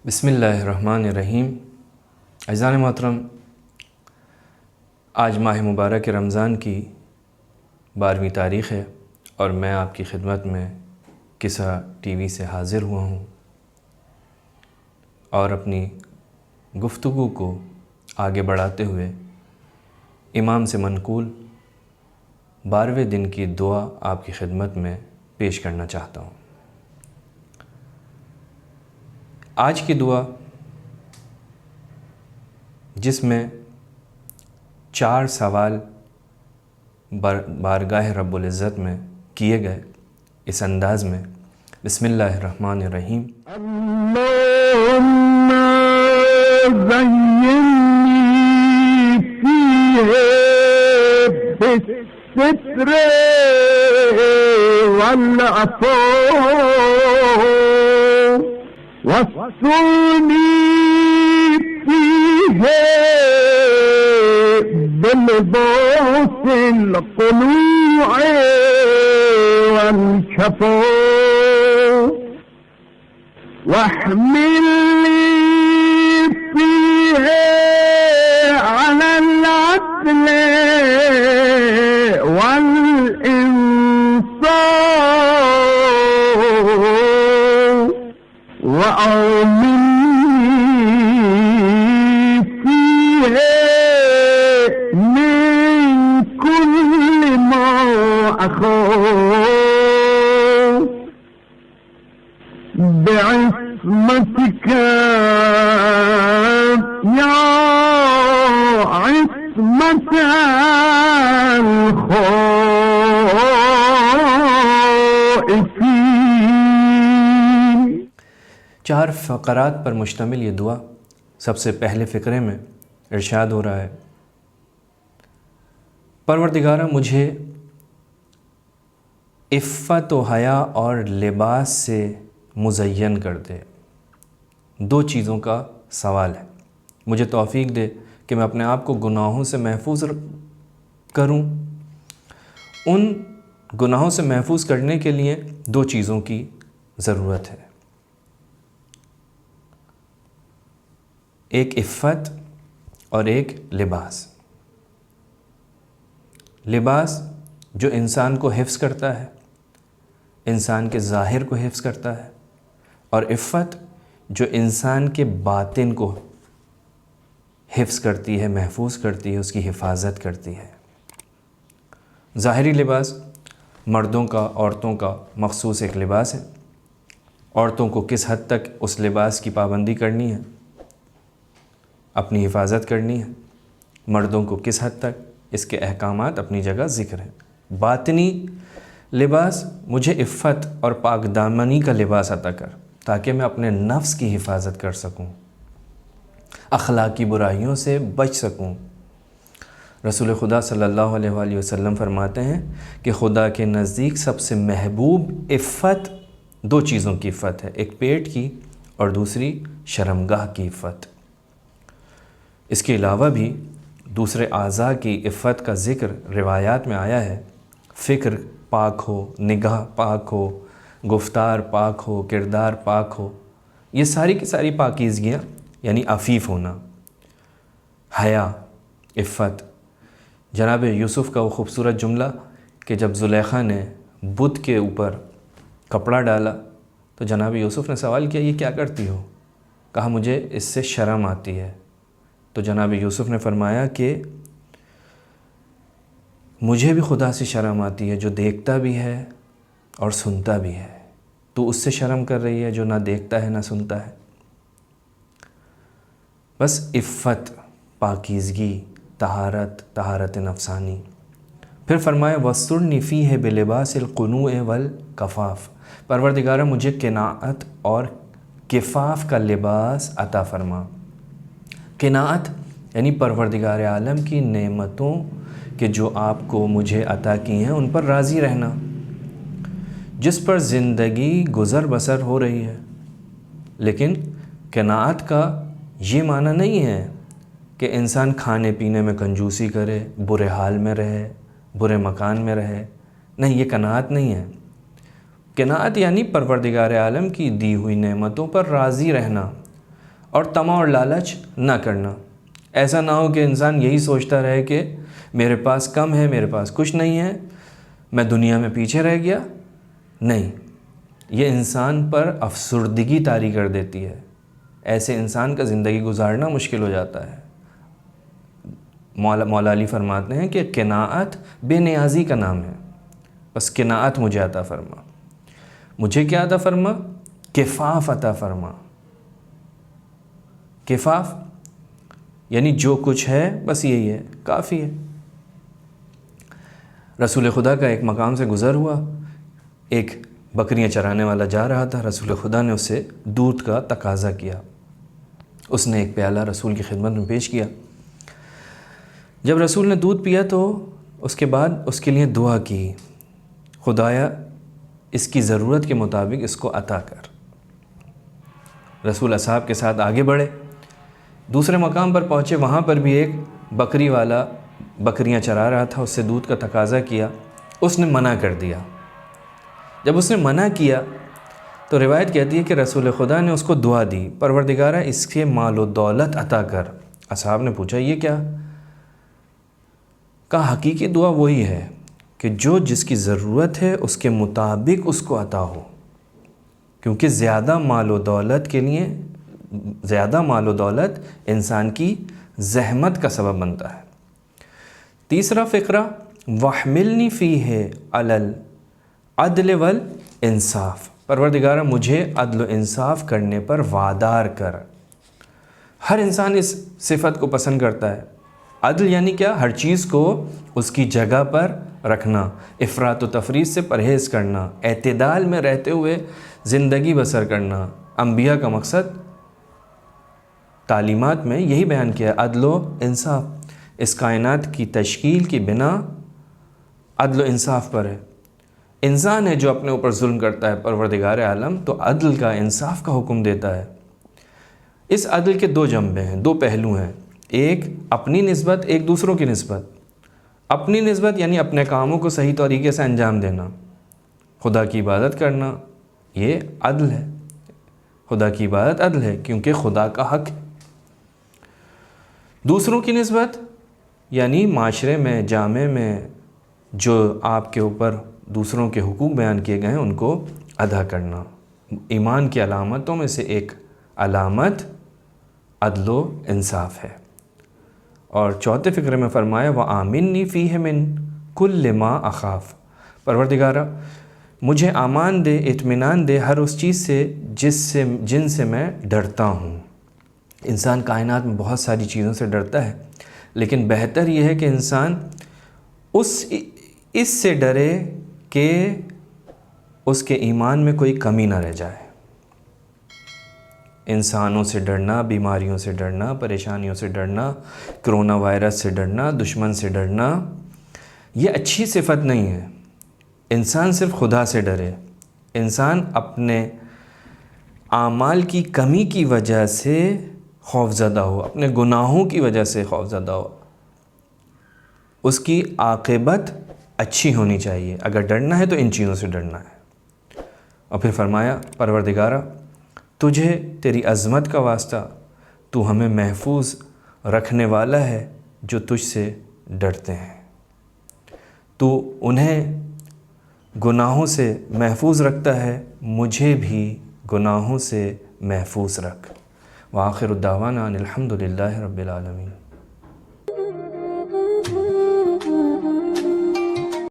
بسم اللہ الرحمن الرحیم۔ عزیزان محترم، آج ماہ مبارک رمضان کی 12ویں تاریخ ہے اور میں آپ کی خدمت میں قصہ ٹی وی سے حاضر ہوا ہوں اور اپنی گفتگو کو آگے بڑھاتے ہوئے امام سے منقول 12ویں دن کی دعا آپ کی خدمت میں پیش کرنا چاہتا ہوں۔ آج کی دعا جس میں 4 سوال بارگاہ رب العزت میں کیے گئے، اس انداز میں بسم اللہ الرحمن الرحیم۔ اللهم زينني فيه بالستر والعفو واسترني فيه بلباس القنوع والكفو واحملني فيه على العدل والإنصاف وأعملني فيه من كل ما أخاف بعصمتك يا عصمة الخائفين۔ 4 فقرات پر مشتمل یہ دعا سب سے پہلے فقرے میں ارشاد ہو رہا ہے، پروردگارہ مجھے عفت و حیا اور لباس سے مزین کر دے۔ 2 چیزوں کا سوال ہے، مجھے توفیق دے کہ میں اپنے آپ کو گناہوں سے محفوظ کروں۔ ان گناہوں سے محفوظ کرنے کے لیے 2 چیزوں کی ضرورت ہے، ایک عفت اور ایک لباس۔ لباس جو انسان کو حفظ کرتا ہے، انسان کے ظاہر کو حفظ کرتا ہے، اور عفت جو انسان کے باطن کو حفظ کرتی ہے، محفوظ کرتی ہے، اس کی حفاظت کرتی ہے۔ ظاہری لباس مردوں کا، عورتوں کا مخصوص ایک لباس ہے۔ عورتوں کو کس حد تک اس لباس کی پابندی کرنی ہے، اپنی حفاظت کرنی ہے، مردوں کو کس حد تک، اس کے احکامات اپنی جگہ ذکر ہیں۔ باطنی لباس مجھے عفت اور پاک دامنی کا لباس عطا کر تاکہ میں اپنے نفس کی حفاظت کر سکوں، اخلاقی برائیوں سے بچ سکوں۔ رسول خدا صلی اللہ علیہ وآلہ وسلم فرماتے ہیں کہ خدا کے نزدیک سب سے محبوب عفت 2 چیزوں کی عفت ہے، ایک پیٹ کی اور دوسری شرمگاہ کی عفت۔ اس کے علاوہ بھی دوسرے اعضاء کی عفت کا ذکر روایات میں آیا ہے، فکر پاک ہو، نگاہ پاک ہو، گفتار پاک ہو، کردار پاک ہو، یہ ساری کی ساری پاکیزگیاں یعنی عفیف ہونا۔ حیا، عفت، جناب یوسف کا وہ خوبصورت جملہ کہ جب زلیخا نے بت کے اوپر کپڑا ڈالا تو جناب یوسف نے سوال کیا یہ کیا کرتی ہو؟ کہا مجھے اس سے شرم آتی ہے۔ تو جناب یوسف نے فرمایا کہ مجھے بھی خدا سے شرم آتی ہے جو دیکھتا بھی ہے اور سنتا بھی ہے، تو اس سے شرم کر رہی ہے جو نہ دیکھتا ہے نہ سنتا ہے۔ بس عفت، پاکیزگی، طہارت نفسانی۔ پھر فرمایا وَاسْتُرْنِي فِيهِ بِلِبَاسِ الْقُنُوعِ وَالْكَفَافِ، پروردگارہ مجھے قناعت اور کفاف کا لباس عطا فرما۔ قناعت یعنی پروردگار عالم کی نعمتوں کہ جو آپ کو مجھے عطا کی ہیں ان پر راضی رہنا، جس پر زندگی گزر بسر ہو رہی ہے۔ لیکن قناعت کا یہ معنی نہیں ہے کہ انسان کھانے پینے میں کنجوسی کرے، برے حال میں رہے، برے مکان میں رہے، نہیں، یہ قناعت نہیں ہے۔ قناعت یعنی پروردگار عالم کی دی ہوئی نعمتوں پر راضی رہنا، اور طمع اور لالچ نہ کرنا. ایسا نہ ہو کہ انسان یہی سوچتا رہے کہ میرے پاس کم ہے، میرے پاس کچھ نہیں ہے، میں دنیا میں پیچھے رہ گیا. نہیں، یہ انسان پر افسردگی طاری کر دیتی ہے. ایسے انسان کا زندگی گزارنا مشکل ہو جاتا ہے. مولا علی فرماتے ہیں کہ قناعت بے نیازی کا نام ہے. بس قناعت مجھے عطا فرما. مجھے کیا عطا فرما؟ کفاف عطا فرما. کفاف یعنی جو کچھ ہے بس یہی ہے، کافی ہے. رسول خدا کا ایک مقام سے گزر ہوا، ایک بکریاں چرانے والا جا رہا تھا. رسول خدا نے اسے دودھ کا تقاضا کیا. اس نے ایک پیالہ رسول کی خدمت میں پیش کیا. جب رسول نے دودھ پیا تو اس کے بعد اس کے لیے دعا کی، خدایا اس کی ضرورت کے مطابق اس کو عطا کر. رسول اصحاب کے ساتھ آگے بڑھے، دوسرے مقام پر پہنچے. وہاں پر بھی ایک بکری والا بکریاں چرا رہا تھا، اس سے دودھ کا تقاضا کیا. اس نے منع کر دیا. جب اس نے منع کیا تو روایت کہتی ہے کہ رسول خدا نے اس کو دعا دی، پروردگارہ اس کے مال و دولت عطا کر. اصحاب نے پوچھا یہ کیا؟ کہا حقیقی دعا وہی ہے کہ جو جس کی ضرورت ہے اس کے مطابق اس کو عطا ہو، کیونکہ زیادہ مال و دولت انسان کی زحمت کا سبب بنتا ہے. تیسرا فقرہ وَاحْمِلْنِي فِيهِ عَلَى الْعَدْلِ وَالْإِنصَافِ. پروردگارہ مجھے عدل و انصاف کرنے پر وادار کر. ہر انسان اس صفت کو پسند کرتا ہے. عدل یعنی کیا؟ ہر چیز کو اس کی جگہ پر رکھنا، افراط و تفریط سے پرہیز کرنا، اعتدال میں رہتے ہوئے زندگی بسر کرنا. انبیاء کا مقصد تعلیمات میں یہی بیان کیا، عدل و انصاف. اس کائنات کی تشکیل کی بنا عدل و انصاف پر ہے. انسان ہے جو اپنے اوپر ظلم کرتا ہے، پروردگار عالم تو عدل کا، انصاف کا حکم دیتا ہے. اس عدل کے دو جنبے ہیں، دو پہلو ہیں. ایک اپنی نسبت، ایک دوسروں کی نسبت. اپنی نسبت یعنی اپنے کاموں کو صحیح طریقے سے انجام دینا، خدا کی عبادت کرنا، یہ عدل ہے. خدا کی عبادت عدل ہے کیونکہ خدا کا حق ہے. دوسروں کی نسبت یعنی معاشرے میں، جامعے میں جو آپ کے اوپر دوسروں کے حقوق بیان کیے گئے ہیں ان کو ادا کرنا. ایمان کی علامتوں میں سے ایک علامت عدل و انصاف ہے. اور چوتھے فقرے میں فرمایا وَآمِنِّي فِيهِ مِن كُلِّ مَا أَخَافُ. پروردگارہ مجھے امان دے، اطمینان دے ہر اس چیز سے جن سے میں ڈرتا ہوں. انسان کائنات میں بہت ساری چیزوں سے ڈرتا ہے، لیکن بہتر یہ ہے کہ انسان اس سے ڈرے کہ اس کے ایمان میں کوئی کمی نہ رہ جائے. انسانوں سے ڈرنا، بیماریوں سے ڈرنا، پریشانیوں سے ڈرنا، کرونا وائرس سے ڈرنا، دشمن سے ڈرنا، یہ اچھی صفت نہیں ہے. انسان صرف خدا سے ڈرے. انسان اپنے اعمال کی کمی کی وجہ سے خوف زدہ ہو، اپنے گناہوں کی وجہ سے خوف زدہ ہو. اس کی عاقبت اچھی ہونی چاہیے. اگر ڈرنا ہے تو ان چیزوں سے ڈرنا ہے. اور پھر فرمایا پروردگارہ تجھے تیری عظمت کا واسطہ، تو ہمیں محفوظ رکھنے والا ہے جو تجھ سے ڈرتے ہیں. تو انہیں گناہوں سے محفوظ رکھتا ہے، مجھے بھی گناہوں سے محفوظ رکھ. وآخر الدعوانا ان الحمد للہ رب العالمین.